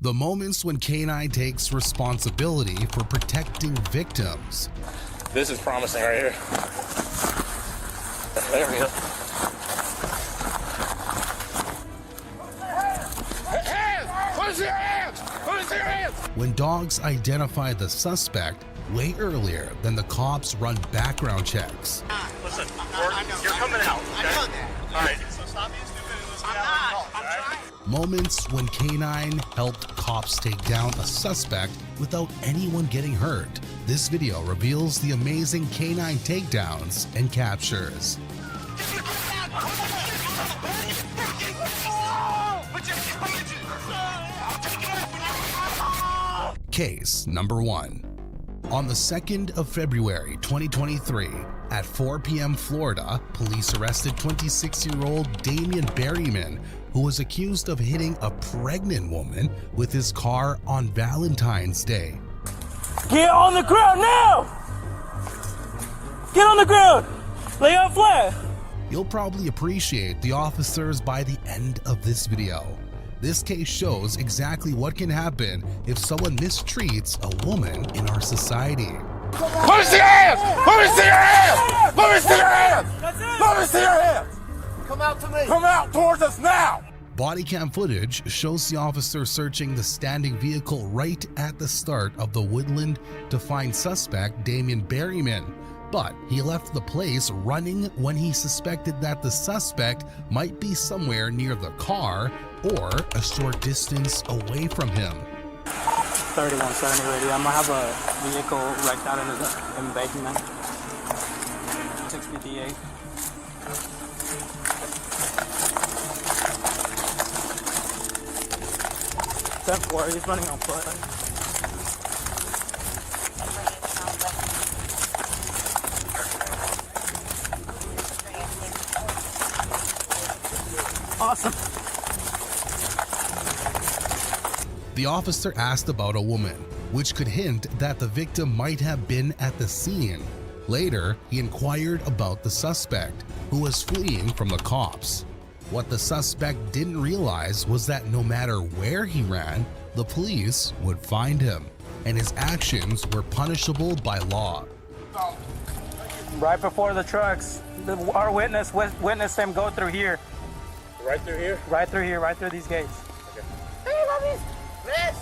The moments when canine takes responsibility for protecting victims. This is promising right here. There we go. Hands! Where's your hands? Where's your hands? When dogs identify the suspect way earlier than the cops run background checks. Listen, you're coming out. Okay? I know that. All right. So stop being stupid and listen out. I'm trying. Moments when canine helped cops take down a suspect without anyone getting hurt. This video reveals the amazing canine takedowns and captures. Case number 1. On the 2nd of February 2023, at 4 p.m. Florida, police arrested 26-year-old Damian Berryman, who was accused of hitting a pregnant woman with his car on Valentine's Day. Get on the ground now! Get on the ground! Lay out flat! You'll probably appreciate the officers by the end of this video. This case shows exactly what can happen if someone mistreats a woman in our society. Let me see your hands! Let me see your hands! Let me see your hands! That's it! Let me see your hands! Come out to me. Come out towards us now! Bodycam footage shows the officer searching the standing vehicle right at the start of the woodland to find suspect Damian Berryman, but he left the place running when he suspected that the suspect might be somewhere near the car or a short distance away from him. 3170 radio. I'm gonna have a vehicle wrecked out in the embankment. 658. He's running on foot. Awesome. The officer asked about a woman, which could hint that the victim might have been at the scene. Later, he inquired about the suspect, who was fleeing from the cops. What the suspect didn't realize was that no matter where he ran, the police would find him, and his actions were punishable by law. Right before the trucks, our witness witnessed him go through here. Right through here? Right through here, right through these gates. Okay. Hey, Bobby. Liz.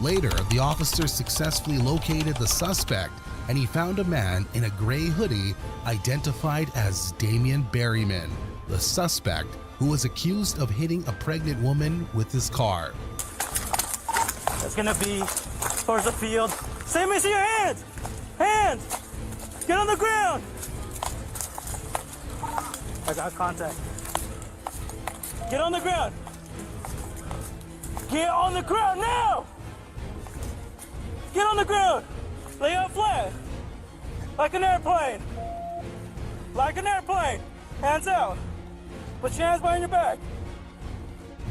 Later, the officer successfully located the suspect, and he found a man in a gray hoodie identified as Damian Berryman, the suspect who was accused of hitting a pregnant woman with his car. It's gonna be towards the field. Let me see your hands! Hands! Get on the ground! I got contact. Get on the ground! Get on the ground now! Get on the ground! Lay out flat! Like an airplane! Like an airplane! Hands out! Put your hands behind your back!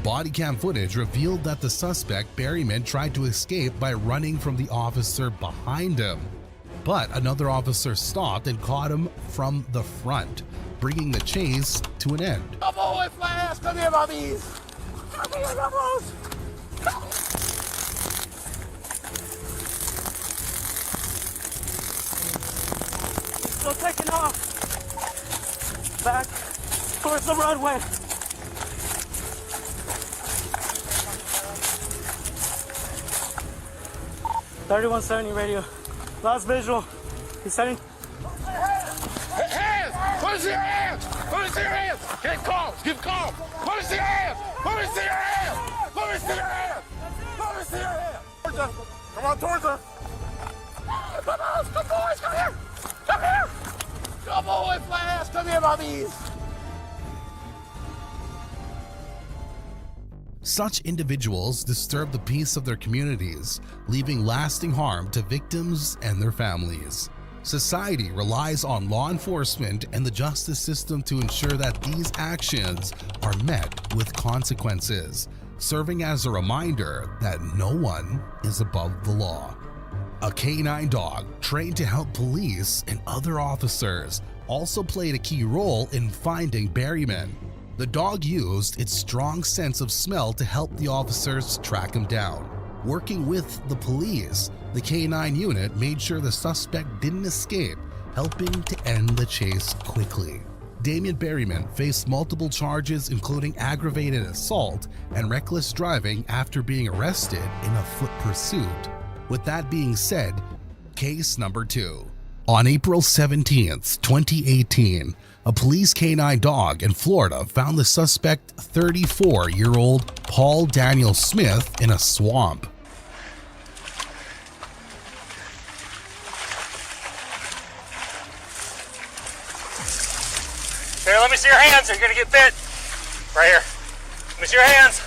Bodycam footage revealed that the suspect, Berryman, tried to escape by running from the officer behind him. But another officer stopped and caught him from the front, bringing the chase to an end. Come on, flash! Come here, Bobbies! Come here, Bubbles! Still taking off. Back towards the runway. .3170 radio. Last visual. He's setting. Hands! Where's your hands? Where's your hands? Get calm! Give calm! Where's your hands? Where's your hands? Where's your hands? Where's your hands? Come on towards her! Come on, come boys, come here! Come here! Come on, flash! Come here, Bobbies! Such individuals disturb the peace of their communities, leaving lasting harm to victims and their families. Society relies on law enforcement and the justice system to ensure that these actions are met with consequences, serving as a reminder that no one is above the law. A canine dog trained to help police and other officers also played a key role in finding Berryman. The dog used its strong sense of smell to help the officers track him down. Working with the police, the canine unit made sure the suspect didn't escape, helping to end the chase quickly. Damian Berryman faced multiple charges including aggravated assault and reckless driving after being arrested in a foot pursuit. With that being said, case number 2. On April 17th, 2018, a police canine dog in Florida found the suspect 34-year-old Paul Daniel Smith in a swamp. Here, let me see your hands. You're gonna get bit. Right here. Let me see your hands.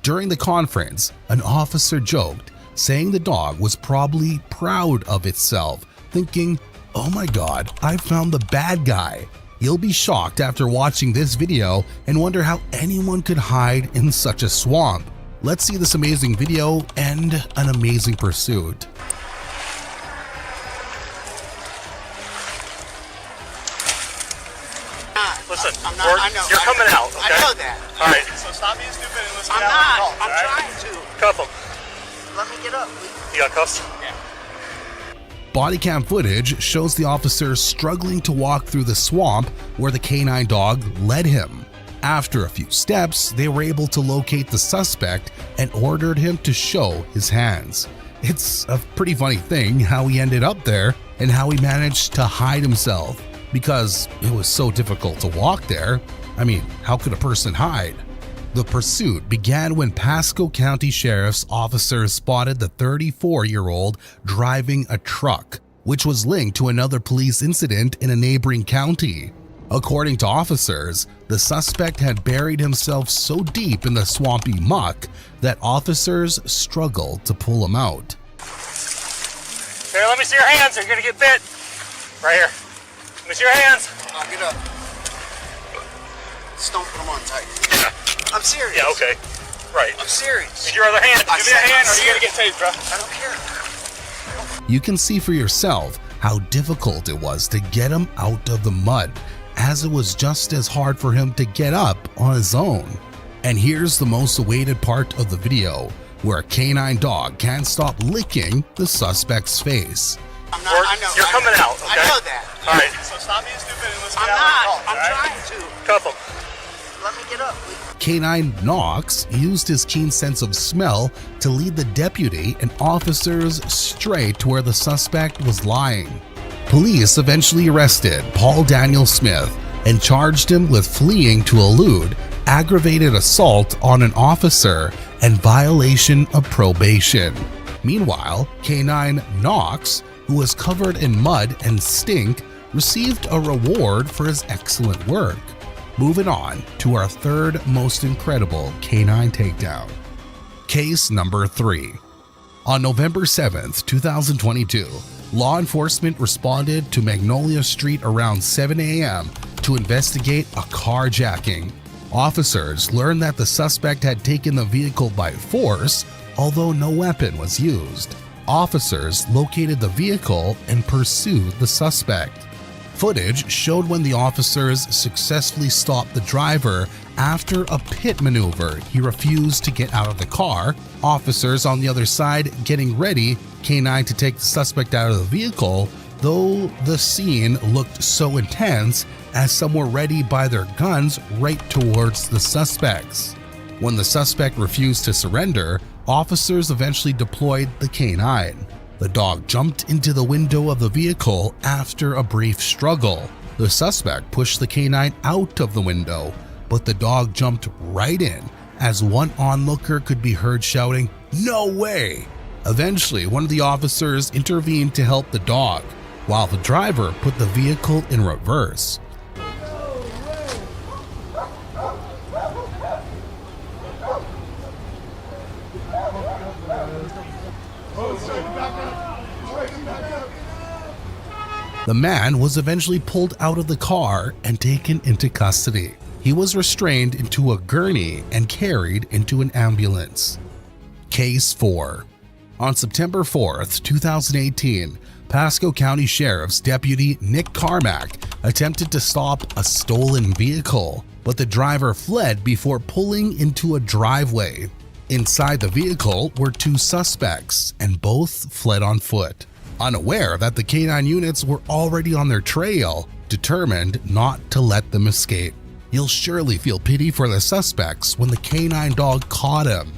During the conference, an officer joked, saying the dog was probably proud of itself, thinking, "Oh my god, I found the bad guy." You'll be shocked after watching this video and wonder how anyone could hide in such a swamp. Let's see this amazing video and an amazing pursuit. Listen, I'm not. I know. you're coming out, okay? I know that. All right. So stop being stupid and let's I'm get out not. of the call, I'm all right? trying to. Cuff him. Let me get up, please. You got cuffs? Yeah. Bodycam footage shows the officers struggling to walk through the swamp where the canine dog led him. After a few steps, they were able to locate the suspect and ordered him to show his hands. It's a pretty funny thing how he ended up there and how he managed to hide himself, because it was so difficult to walk there. I mean, how could a person hide? The pursuit began when Pasco County Sheriff's officers spotted the 34-year-old driving a truck, which was linked to another police incident in a neighboring county. According to officers, the suspect had buried himself so deep in the swampy muck that officers struggled to pull him out. Here, let me see your hands. You're gonna get bit. Right here. Let me see your hands. I'll get up. Just don't put them on tight. I'm serious. Yeah, okay. Right. I'm serious. Need your other hand. I Give me that said hand I'm or you're gonna get serious. tased, bro. I don't care. You can see for yourself how difficult it was to get him out of the mud, as it was just as hard for him to get up on his own. And here's the most awaited part of the video, where a canine dog can't stop licking the suspect's face. I'm not. I know. You're coming out, okay? I know that. All right. So stop being stupid and let's I'm get out not. of the call, I'm all right? trying to. Cuff him. Let me get up, please. Canine Knox used his keen sense of smell to lead the deputy and officers straight to where the suspect was lying. Police eventually arrested Paul Daniel Smith and charged him with fleeing to elude, aggravated assault on an officer, and violation of probation. Meanwhile, Canine Knox, who was covered in mud and stink, received a reward for his excellent work. Moving on to our third most incredible canine takedown. Case number 3. On November 7th, 2022, law enforcement responded to Magnolia Street around 7 a.m. to investigate a carjacking. Officers learned that the suspect had taken the vehicle by force, although no weapon was used. Officers located the vehicle and pursued the suspect. Footage showed when the officers successfully stopped the driver after a pit maneuver. He refused to get out of the car. Officers on the other side getting ready, K9, to take the suspect out of the vehicle, though the scene looked so intense as some were ready by their guns right towards the suspects. When the suspect refused to surrender, officers eventually deployed the K9. The dog jumped into the window of the vehicle after a brief struggle. The suspect pushed the K9 out of the window, but the dog jumped right in, as one onlooker could be heard shouting, "No way!" Eventually, one of the officers intervened to help the dog, while the driver put the vehicle in reverse. The man was eventually pulled out of the car and taken into custody. He was restrained into a gurney and carried into an ambulance. Case 4. On September 4th, 2018, Pasco County Sheriff's Deputy Nick Carmack attempted to stop a stolen vehicle, but the driver fled before pulling into a driveway. Inside the vehicle were 2 suspects, and both fled on foot. Unaware that the canine units were already on their trail, determined not to let them escape. You'll surely feel pity for the suspects when the canine dog caught him.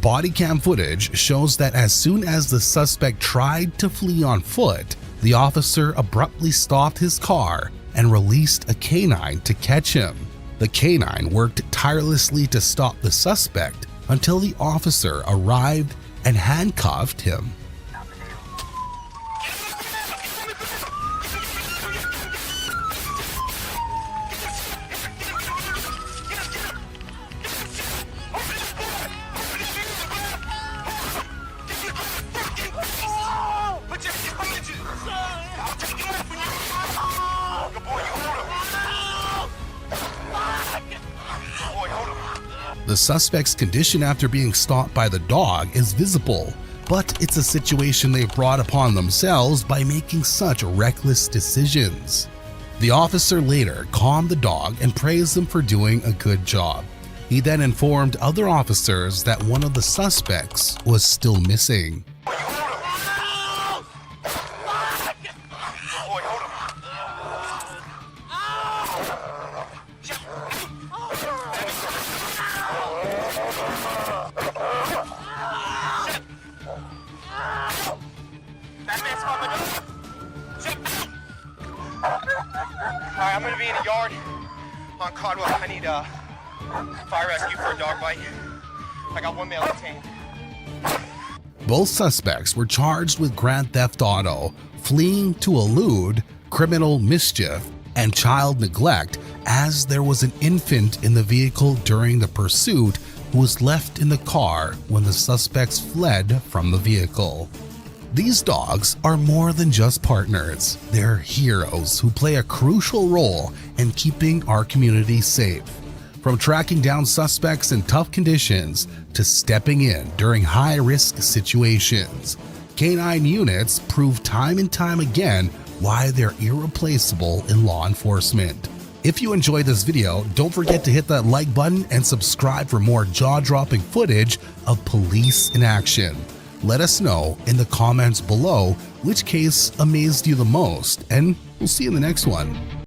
Bodycam footage shows that as soon as the suspect tried to flee on foot, the officer abruptly stopped his car and released a canine to catch him. The canine worked tirelessly to stop the suspect until the officer arrived and handcuffed him. The suspect's condition after being stopped by the dog is visible, but it's a situation they've brought upon themselves by making such reckless decisions. The officer later calmed the dog and praised them for doing a good job. He then informed other officers that one of the suspects was still missing. Alright, I'm gonna be in a yard on Caldwell. I need fire rescue for a dog bite. I got 1 male detained. Both suspects were charged with grand theft auto, fleeing to elude, criminal mischief, and child neglect, as there was an infant in the vehicle during the pursuit who was left in the car when the suspects fled from the vehicle. These dogs are more than just partners. They're heroes who play a crucial role in keeping our community safe. From tracking down suspects in tough conditions to stepping in during high-risk situations, canine units prove time and time again why they're irreplaceable in law enforcement. If you enjoyed this video, don't forget to hit that like button and subscribe for more jaw-dropping footage of police in action. Let us know in the comments below which case amazed you the most, and we'll see you in the next one.